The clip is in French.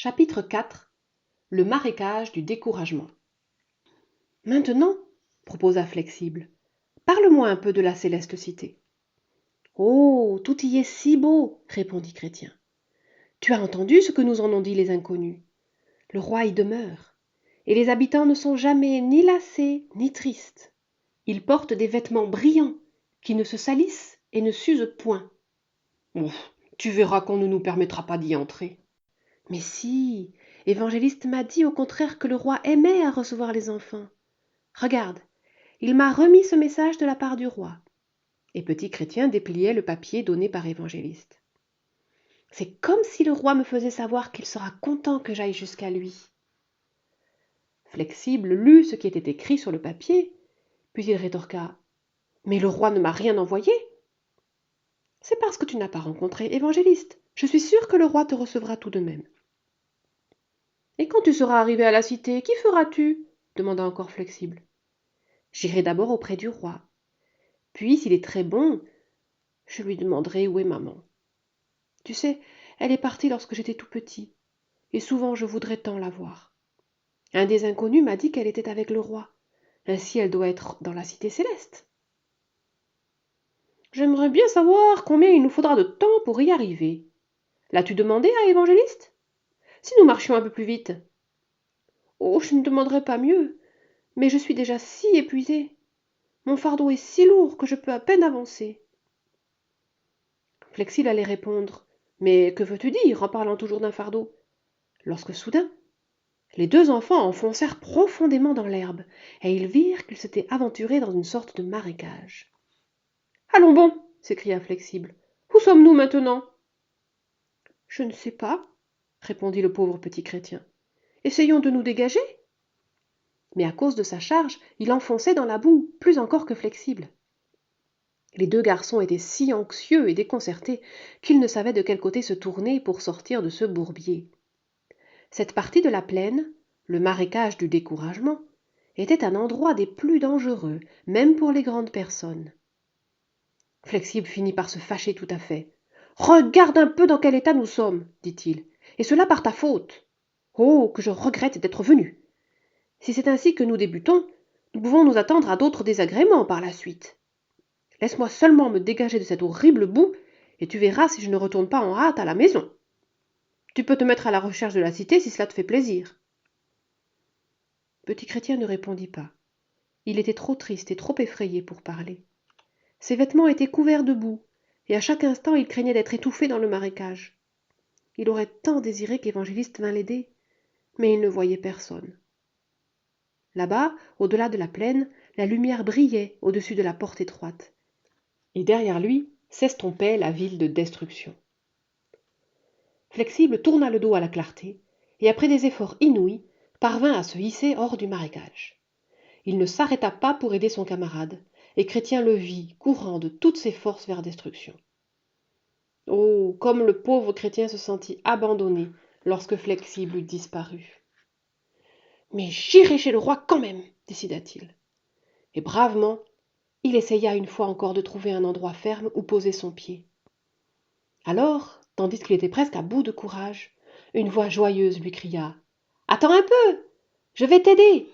Chapitre 4. Le marécage du découragement. Maintenant, proposa Flexible, parle-moi un peu de la céleste cité. Oh, tout y est si beau, répondit Chrétien. Tu as entendu ce que nous en ont dit les inconnus. Le roi y demeure, et les habitants ne sont jamais ni lassés ni tristes. Ils portent des vêtements brillants, qui ne se salissent et ne s'usent point. Ouf, tu verras qu'on ne nous permettra pas d'y entrer. Mais si, Évangéliste m'a dit au contraire que le roi aimait à recevoir les enfants. Regarde, il m'a remis ce message de la part du roi. Et Petit Chrétien dépliait le papier donné par Évangéliste. C'est comme si le roi me faisait savoir qu'il sera content que j'aille jusqu'à lui. Flexible lut ce qui était écrit sur le papier, puis il rétorqua. Mais le roi ne m'a rien envoyé. C'est parce que tu n'as pas rencontré Évangéliste. Je suis sûre que le roi te recevra tout de même. Et quand tu seras arrivé à la cité, qu'y feras-tu demanda encore Flexible. J'irai d'abord auprès du roi. Puis, s'il est très bon, je lui demanderai où est maman. Tu sais, elle est partie lorsque j'étais tout petit, et souvent je voudrais tant la voir. Un des inconnus m'a dit qu'elle était avec le roi. Ainsi elle doit être dans la cité céleste. J'aimerais bien savoir combien il nous faudra de temps pour y arriver. L'as-tu demandé à Évangéliste? Si nous marchions un peu plus vite. Oh, je ne demanderai pas mieux, mais je suis déjà si épuisée. Mon fardeau est si lourd que je peux à peine avancer. Flexible allait répondre. Mais que veux-tu dire en parlant toujours d'un fardeau? Lorsque soudain, les deux enfants enfoncèrent profondément dans l'herbe, et ils virent qu'ils s'étaient aventurés dans une sorte de marécage. Allons bon, s'écria Flexible. Où sommes-nous maintenant? Je ne sais pas, répondit le pauvre petit Chrétien. Essayons de nous dégager. Mais à cause de sa charge, il enfonçait dans la boue, plus encore que Flexible. Les deux garçons étaient si anxieux et déconcertés qu'ils ne savaient de quel côté se tourner pour sortir de ce bourbier. Cette partie de la plaine, le marécage du découragement, était un endroit des plus dangereux, même pour les grandes personnes. Flexible finit par se fâcher tout à fait. Regarde un peu dans quel état nous sommes, dit-il, et cela par ta faute. Oh, que je regrette d'être venu. Si c'est ainsi que nous débutons, nous pouvons nous attendre à d'autres désagréments par la suite. Laisse-moi seulement me dégager de cette horrible boue, et tu verras si je ne retourne pas en hâte à la maison. Tu peux te mettre à la recherche de la cité si cela te fait plaisir. Petit Chrétien ne répondit pas. Il était trop triste et trop effrayé pour parler. Ses vêtements étaient couverts de boue, et à chaque instant il craignait d'être étouffé dans le marécage. Il aurait tant désiré qu'Évangéliste vînt l'aider, mais il ne voyait personne. Là-bas, au-delà de la plaine, la lumière brillait au-dessus de la porte étroite, et derrière lui s'estompait la ville de destruction. Flexible tourna le dos à la clarté, et après des efforts inouïs, parvint à se hisser hors du marécage. Il ne s'arrêta pas pour aider son camarade, et Chrétien le vit, courant de toutes ses forces vers destruction. Oh, comme le pauvre Chrétien se sentit abandonné lorsque Flexible eut disparu. Mais j'irai chez le roi quand même, décida-t-il. Et bravement, il essaya une fois encore de trouver un endroit ferme où poser son pied. Alors, tandis qu'il était presque à bout de courage, une voix joyeuse lui cria. Attends un peu, je vais t'aider.